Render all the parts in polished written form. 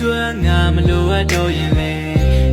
အတွက်ငါမလိုအပ်တော့ရင်လေ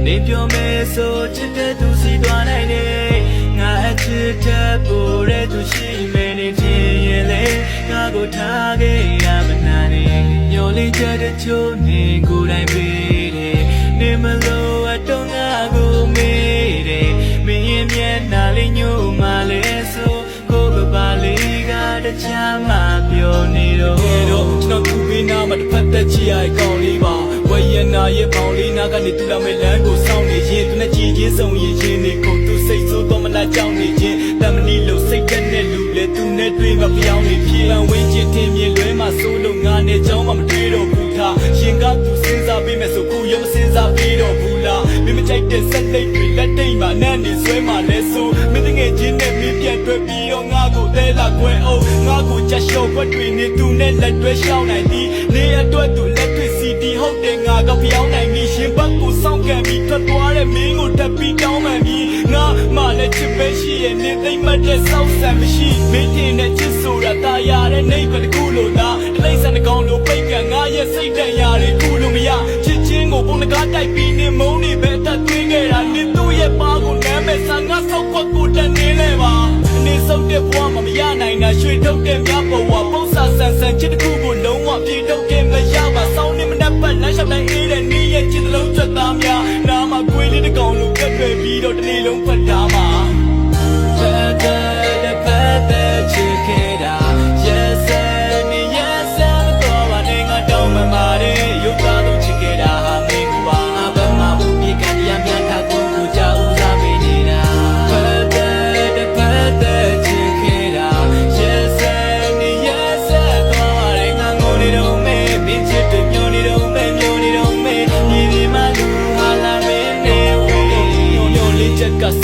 နေပြောမယ်ဆိုချစ်တဲ့သူစီသွားနိုင်တယ်ငါအချစ်တဲ့ပိုတဲ့သူရှိမယ်နေချင်းရင်လေငါကိုထားခဲ့ရမနာနဲ့ညှော်လေးချက်တဲ့ချိုးနေကိုယ်တိုင်ပေးတယ်နေမလိုအပ်တော့ငါကိုမေးတယ်မင်းရဲ့မျက်နှာလေးညှို့မှလဲဆိုကိုယ်ကပါလေးကတခြားမှပြောနေတော့ကျွန်တော်သူ့ဘေးနားမှာတစ်ဖက်သက်ချီရတဲ့ကောင်လေးပါဝယ်ရနာရဲ့ပေါင်လေးနာကနေတူလာမဲ့လမ်းကိုစောင့်နေရင်သူနဲ့ကြည်ချင်းစုံရင်ချင်းနေကုန်သူစိတ်ဆိုးတော့မလားကြောက်နေချင်းတမနီလို့စိတ်တက်တဲ့လူလေသူနဲ့တွေ့မှပြောင်းနေပြေလံဝင်းချစ်တင်မြင်လွဲမှာစိုးလို့ငါနဲ့ကြောင်းမှမတွေ့တော့ဘူးထားရှင်ကသူစဉ်းစားပေးမယ်ဆိုကိုရုံးစဉ်းစားပေးတော့ဘူးလားမင်းမကြိုက်တဲ့စက်လိတ်တွေလက်တိတ်မှာနဲ့နေဆွဲမှာလဲဆိုမင်းတငယ်ချင်းနဲ့မင်းပြတ်တွဲပြီးတော့ငါကိုတဲလာခွဲအောင်ငါကိုချက်လျှော့ခွက်တွေနေသူနဲ့လက်တွဲရှောင်းနိုင်သည်နေအတွက်သူလက်တွေ့စီတီဟုတ်တယ်ငါကပြောင်းနိုင်ပြီရှင်ဘက်ကိုစောင့်ကန်ပြီးထွက်သွားတဲ့မင်းကိုတက်ပြီးတောင်းမှန်ပြီးငါမှလည်းချစ်ပဲရှိရဲ့နေသိမ့်မှတ်တဲ့စောက်ဆံမရှိမင်းတင်တဲ့ချစ်ဆိုတာတာယာတဲ့နေပဲတကူလို့လားတလိမ့်ဆန်တကောင်လိုပိတ်ကန်ငါရဲ့စိတ်တန်ရာတွေကူလို့မရချစ်ချင်းကိုပုံတကားတိုက်ပြီးနေမုန်းနေပဲအသက်သွင်းခဲ့တာနေသူ့ရဲ့ပါကိုနမ်းမဲ့ဆန်ငါဆောက်ခွက်ကိုတန်နေလဲပါနေစုပ်တဲ့ဘဝမှာမရနိုင်တာရွှေထုတ်တဲ့များပေါ်ဝပုံစံဆန်ဆန်ချစ်တကူကိုလုံးဝပြေထုတ်ခဲ့မရပါစောင်းနေမနှက်ပတ်လမ်းလျှောက်တိုင်းအေးတဲ့နေရဲ့ချစ်တလုံးချက်သားများနားမှာကွေးလေးတကောင်လိုကက်တွေပြီးတော့တနေ့လုံးဖတ်ထားမှာ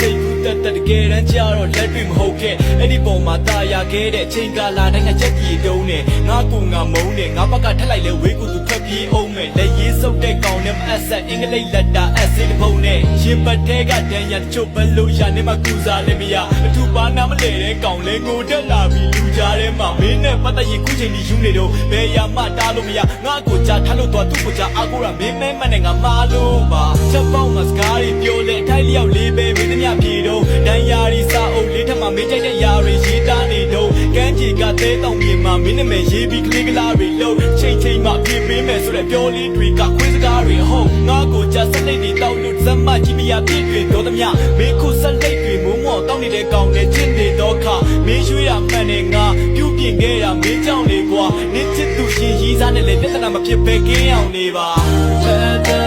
စိတ်ကူးတက်တကယ်တမ်းကြတော့လက်တွေ့မဟုတ်ခဲ့အဲ့ဒီပုံမှာတာယာခဲ့တဲ့အချိန်ကာလတိုင်းကချက်ကြီးတုံးနေငါကူငါမုန်းနေငါဘက်ကထက်လိုက်လဲဝေးကူသူဖက်ပြေးအောင်မဲ့လက်ရေးစုပ်တဲ့ကောင်နဲ့မအဆက်အင်္ဂလိပ်လက်တာအက်စစ်ဖုံနဲ့ရင်ပတ်ထဲကတန်ရချို့ဘလို့ရနေမှကူစားလည်းမရအထူပါနာမလဲတဲ့ကောင်လဲငိုတက်လာပြီးလူကြားထဲမှာမင်းနဲ့ပတ်သက်ရင်ခုချိန်ကြီးယူနေတော့ဘယ်ရမှတားလို့မရငါကိုကြားထားလို့တော့သူ့ကိုကြားအားကိုးရမင်းမဲမနဲ့ငါမာလို့ပါချက်ပေါက်မှာစကားတွေပြောလဲအထိုက်လျောက်လေးပဲမင်းမြပြေတော့တန်ရာရီစာအုပ်လေးထက်မှမင်းကြိုက်တဲ့ຢာတွေရေးသားနေတော့ကန်းကြီးကသေးတောင်ပြင်မှာမင်းနဲ့မယ်ရေးပြီးကလေးကလာတွေလို့ချိန်ချိန်မှပြေးပေးမယ်ဆိုတဲ့ပြောလေးတွေကခွေးစကားတွေဟုတ်ငါကိုကြစလိတ်တွေတောက်လို့ဇက်မကြီးမရပြည့်တွေတော့သမျှမင်းခုစလိတ်တွေမိုးမော်တောက်နေတဲ့ကောင်နဲ့ချစ်နေတော့ခမင်းရွှေရမှန်နေငါပြုတ်ပြင်ခဲ့တာမင်းကြောင့်လေကွာနေချစ်သူရှင်ရီးစားနဲ့လေပြဿနာမဖြစ်ပဲကင်းအောင်နေပါ